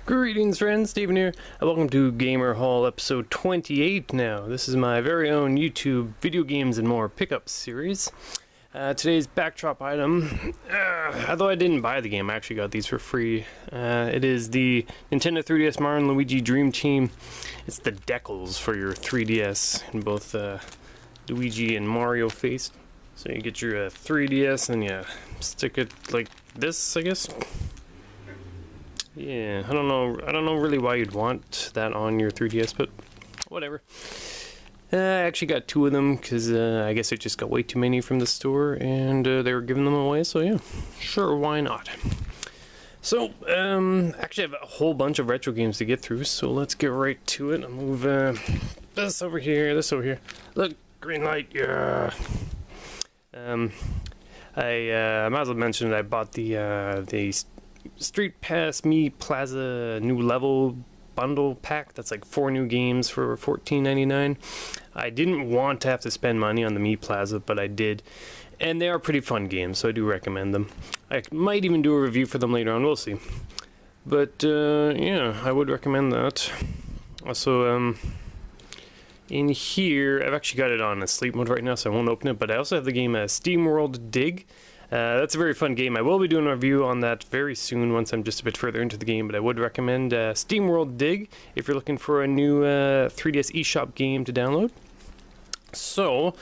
Greetings friends, Steven here, and welcome to Gamer Hall episode 28 now. This is my very own YouTube video games and more pickup series. Today's backdrop item, although I didn't buy the game, I actually got these for free. It is the Nintendo 3DS Mario & Luigi Dream Team. It's the decals for your 3DS in both Luigi and Mario face. So you get your 3DS and you stick it like this, I guess. Yeah, I don't know really why you'd want that on your 3DS, but whatever. I actually got two of them because I guess I just got way too many from the store and they were giving them away, so yeah, sure, why not? So, actually I have a whole bunch of retro games to get through, so let's get right to it. I'll move this over here, this over here. Look, green light, yeah. I might as well mention that I bought the Street Pass Me Plaza New Level bundle pack. That's like 4 new games for $14.99. I didn't want to have to spend money on the Me Plaza, but I did, and they are pretty fun games, so I do recommend them. I might even do a review for them later on, we'll see. But yeah, I would recommend that. Also, in here, I've actually got it on a sleep mode right now, so I won't open it, but I also have the game SteamWorld Dig. That's a very fun game. I will be doing a review on that very soon once I'm just a bit further into the game, but I would recommend SteamWorld Dig if you're looking for a new 3DS eShop game to download. So,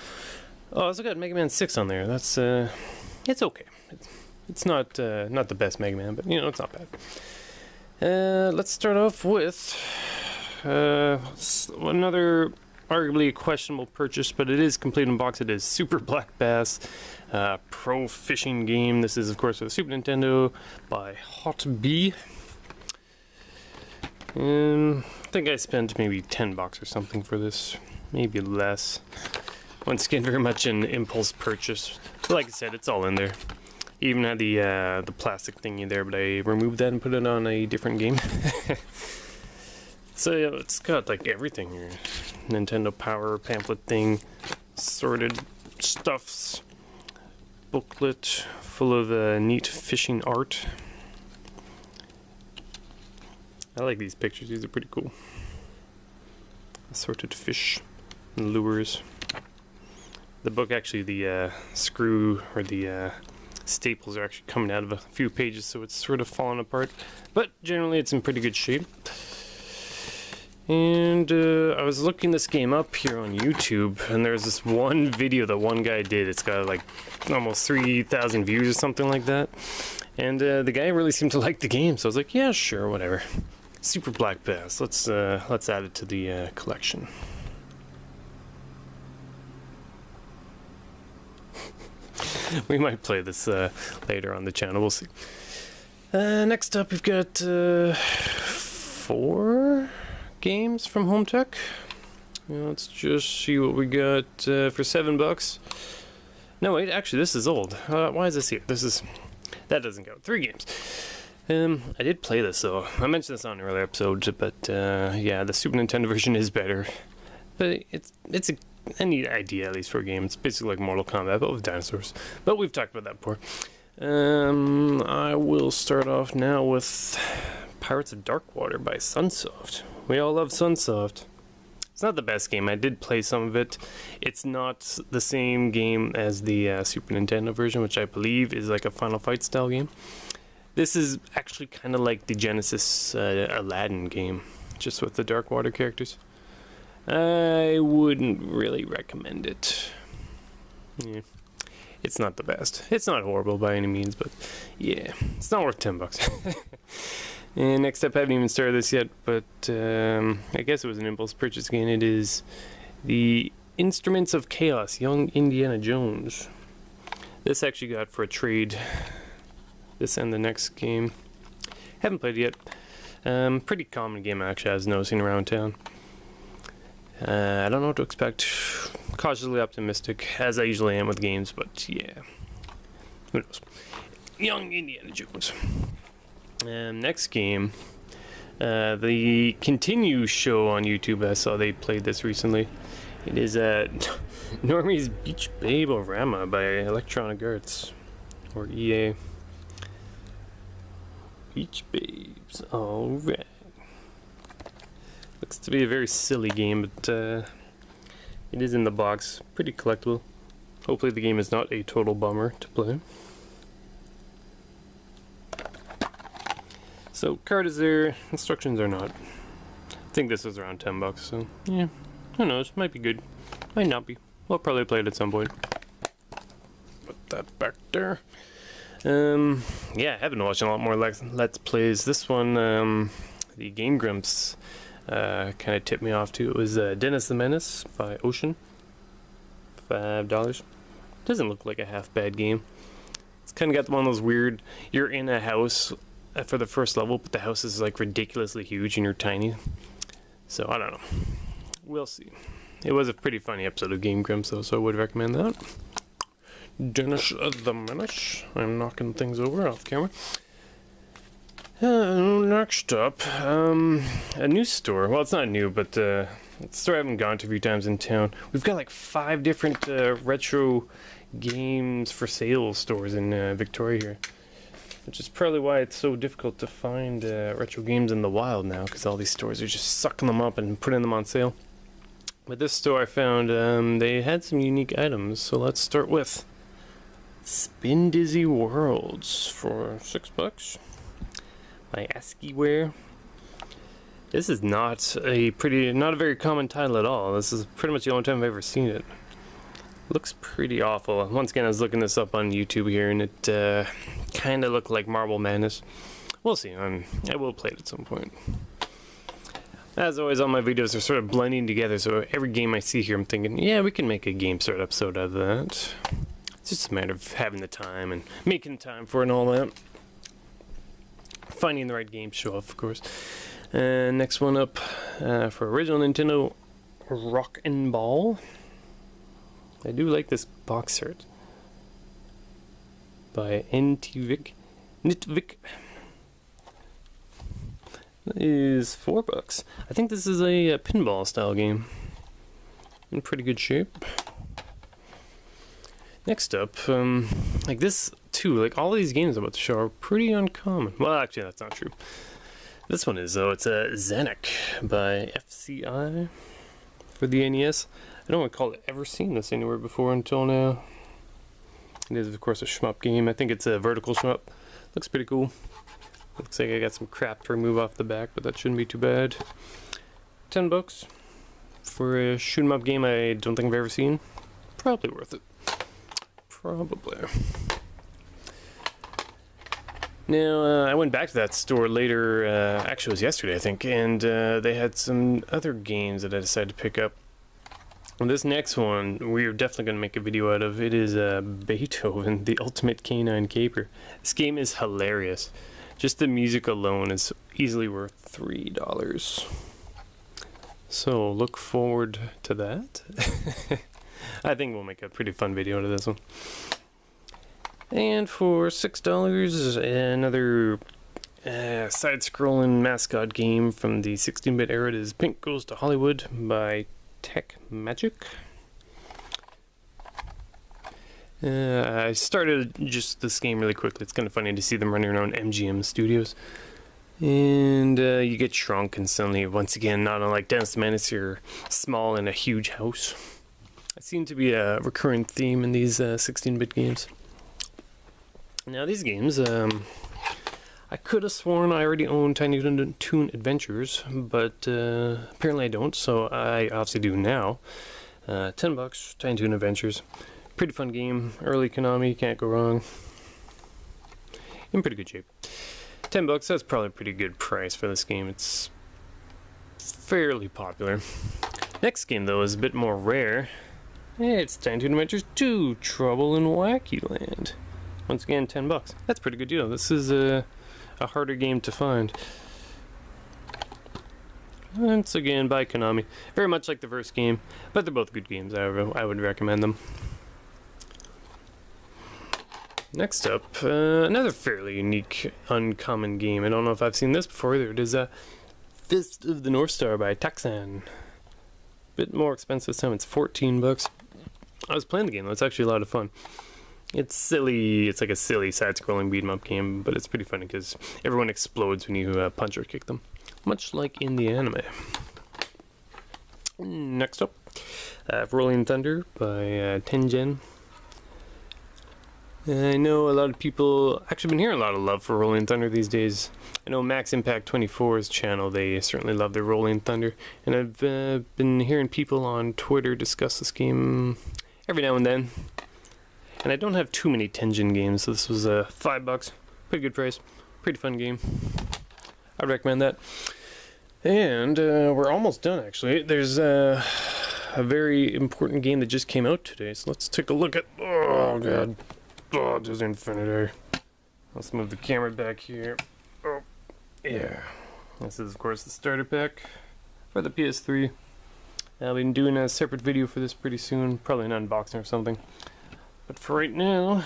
I also got Mega Man 6 on there. That's it's okay. It's not the best Mega Man, but you know, it's not bad. Let's start off with another arguably a questionable purchase, but it is complete in box. It is Super Black Bass Pro Fishing Game. This is of course for the Super Nintendo by Hot Bee. I think I spent maybe $10 or something for this, maybe less. Once again, very much an impulse purchase. But like I said, it's all in there. Even had the plastic thingy there, but I removed that and put it on a different game. So yeah, it's got like everything here. Nintendo Power pamphlet thing, sorted stuffs, booklet full of neat fishing art. I like these pictures, these are pretty cool. Assorted fish and lures. The book, actually, the screw or the staples are actually coming out of a few pages, so it's sort of falling apart. But generally it's in pretty good shape. And I was looking this game up here on YouTube, and there's this one video that one guy did. It's got like almost 3,000 views or something like that. And the guy really seemed to like the game, so I was like, yeah, sure, whatever. Super Black Bass. Let's add it to the collection. We might play this later on the channel. We'll see. Next up, we've got 4 games from Home Tech. Let's just see what we got for $7. No, wait, actually, this is old. Why is this here? That doesn't count. 3 games. I did play this though. I mentioned this on an earlier episode, but yeah, the Super Nintendo version is better. But it's a neat idea, at least for a game. It's basically like Mortal Kombat, but with dinosaurs. But we've talked about that before. I will start off now with Pirates of Darkwater by Sunsoft. We all love Sunsoft. It's not the best game. I did play some of it. It's not the same game as the Super Nintendo version, which I believe is like a Final Fight style game. This is actually kind of like the Genesis Aladdin game, just with the Darkwater characters. I wouldn't really recommend it. Yeah. It's not the best. It's not horrible by any means, but yeah, it's not worth $10. And next up, I haven't even started this yet, but I guess it was an impulse purchase again. It is the Instruments of Chaos, Young Indiana Jones. This actually got for a trade. This and the next game. Haven't played it yet. Pretty common game actually, I was noticing around town. I don't know what to expect. Cautiously optimistic, as I usually am with games, but yeah. Who knows? Young Indiana Jones. Next game, the Continue show on YouTube. I saw they played this recently. It is Normie's Beach Babe-o-Rama by Electronic Arts, or EA. Beach Babes, alright. Looks to be a very silly game, but it is in the box. Pretty collectible. Hopefully the game is not a total bummer to play. So card is there, instructions are not. I think this is around $10, so yeah, who knows, might be good, might not be. We'll probably play it at some point. Put that back there. Yeah, I've been watching a lot more Let's Plays. This one, the Game Grumps kind of tipped me off to. It was Dennis the Menace by Ocean. $5. Doesn't look like a half bad game. It's kind of got one of those weird, you're in a house for the first level, but the house is like ridiculously huge and you're tiny. So I don't know. We'll see. It was a pretty funny episode of Game Grumps though, so I would recommend that. Dennis the Menace. I'm knocking things over off camera. Next up, a new store. Well, it's not new, but it's a store I haven't gone to a few times in town. We've got like 5 different retro games for sale stores in Victoria here, which is probably why it's so difficult to find retro games in the wild now, because all these stores are just sucking them up and putting them on sale. But this store I found, they had some unique items, so let's start with Spin Dizzy Worlds for $6 by ASCIIware. This is not a very common title at all. This is pretty much the only time I've ever seen it. Looks pretty awful. Once again, I was looking this up on YouTube here, and it kind of looked like Marble Madness. We'll see. I will play it at some point. As always, all my videos are sort of blending together, so every game I see here, I'm thinking, yeah, we can make a game start episode out of that. It's just a matter of having the time and making time for it and all that. Finding the right game to show off, of course. Next one up for original Nintendo, Rock and Ball. I do like this box art by Nitvik. That is $4. I think this is a pinball style game. In pretty good shape. Next up, like this too, like all these games I'm about to show are pretty uncommon. Well, actually that's not true. This one is though. It's a Xanac by FCI for the NES. I don't recall ever seen this anywhere before until now. It is of course a shmup game. I think it's a vertical shmup. Looks pretty cool. Looks like I got some crap to remove off the back, but that shouldn't be too bad. $10 for a shoot 'em up game I don't think I've ever seen. Probably worth it. Probably. Now, I went back to that store later, actually it was yesterday I think, and they had some other games that I decided to pick up. And this next one, we're definitely going to make a video out of. It is Beethoven, the Ultimate Canine Caper. This game is hilarious. Just the music alone is easily worth $3. So, look forward to that. I think we'll make a pretty fun video out of this one. And for $6, another side-scrolling mascot game from the 16-bit era. It is Pink Goes to Hollywood by Tech Magic. I started just this game really quickly. It's kind of funny to see them running around MGM Studios. And you get shrunk, and suddenly, once again, not unlike Dennis the Menace, you're small in a huge house. It seems to be a recurring theme in these 16-bit games. Now, these games, I could have sworn I already owned Tiny Toon Adventures, but apparently I don't, so I obviously do now. $10, Tiny Toon Adventures. Pretty fun game, early Konami, can't go wrong. In pretty good shape. $10, that's probably a pretty good price for this game. It's fairly popular. Next game, though, is a bit more rare. It's Tiny Toon Adventures 2, Trouble in Wacky Land. Once again, $10. That's a pretty good deal. This is a harder game to find. Once again, by Konami. Very much like the first game, but they're both good games. I would recommend them. Next up, another fairly unique, uncommon game. I don't know if I've seen this before either. It is Fist of the North Star by Taxan. Bit more expensive this time. It's $14. I was playing the game though. It's actually a lot of fun. It's silly. It's like a silly side-scrolling beat-em-up game, but it's pretty funny because everyone explodes when you punch or kick them, much like in the anime. Next up, Rolling Thunder by Tengen. I know a lot of people actually been hearing a lot of love for Rolling Thunder these days. I know Max Impact 24's channel, they certainly love their Rolling Thunder, and I've been hearing people on Twitter discuss this game every now and then. And I don't have too many Tengen games, so this was $5, pretty good price, pretty fun game. I'd recommend that. And we're almost done, actually. There's a very important game that just came out today, so let's take a look at. Oh god. Oh, there's Infinity. Let's move the camera back here. Oh, yeah. This is, of course, the starter pack for the PS3. I'll be doing a separate video for this pretty soon, probably an unboxing or something. But for right now,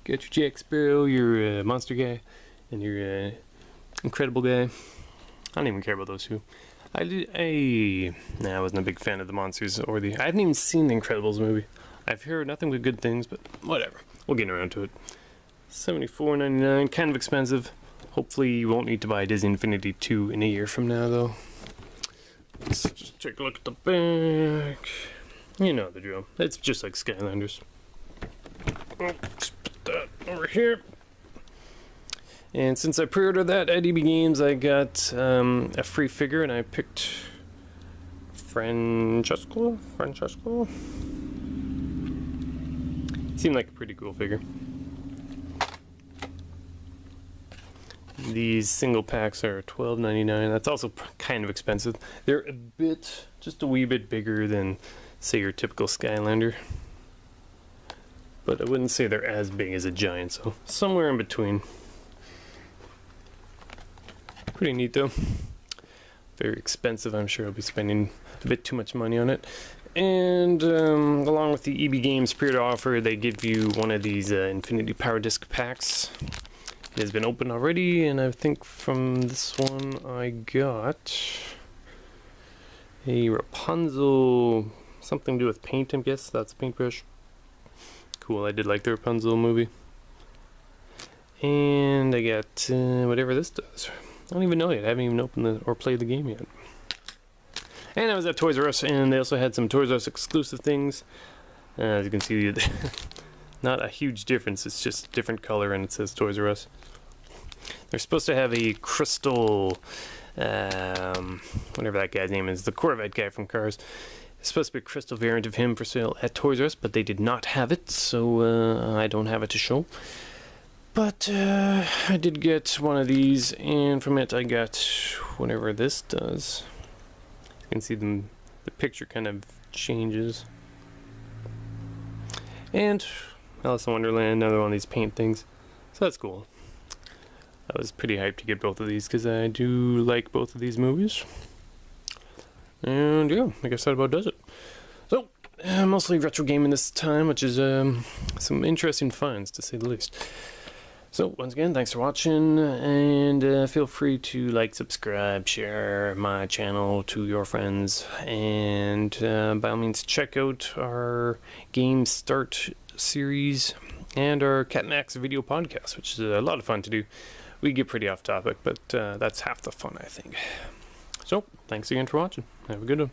get your Jack Sparrow, your monster guy, and your incredible guy. I don't even care about those two. I wasn't a big fan of the monsters or I haven't even seen the Incredibles movie. I've heard nothing but good things, but whatever. We'll get around to it. $74.99, kind of expensive. Hopefully you won't need to buy Disney Infinity 2 in a year from now, though. Let's just take a look at the back. You know the drill. It's just like Skylanders. Let's put that over here. And since I pre-ordered that at EB Games, I got a free figure, and I picked Francesco? Seemed like a pretty cool figure. These single packs are $12.99. That's also kind of expensive. They're just a wee bit bigger than, say, your typical Skylander. But I wouldn't say they're as big as a giant, so somewhere in between. Pretty neat though. Very expensive. I'm sure I'll be spending a bit too much money on it. And along with the EB Games pre-order offer, they give you one of these Infinity Power Disc packs. It has been opened already, and I think from this one I got a Rapunzel, something to do with paint, I guess. That's a paintbrush. Cool, I did like the Rapunzel movie. And I got whatever this does. I don't even know yet. I haven't even opened or played the game yet. And I was at Toys R Us, and they also had some Toys R Us exclusive things. As you can see, not a huge difference. It's just a different color, and it says Toys R Us. They're supposed to have a crystal, whatever that guy's name is, the Corvette guy from Cars. It's supposed to be a crystal variant of him for sale at Toys R Us, but they did not have it, so I don't have it to show. But I did get one of these, and from it I got whatever this does. You can see the picture kind of changes. And Alice in Wonderland, another one of these paint things. So that's cool. I was pretty hyped to get both of these because I do like both of these movies. And yeah, I guess that about does it. So, mostly retro gaming this time, which is some interesting finds to say the least. So, once again, thanks for watching, and feel free to like, subscribe, share my channel to your friends, and by all means check out our Game Start series and our Cat Max video podcast, which is a lot of fun to do. We get pretty off topic, but that's half the fun, I think. So, thanks again for watching. Have a good one.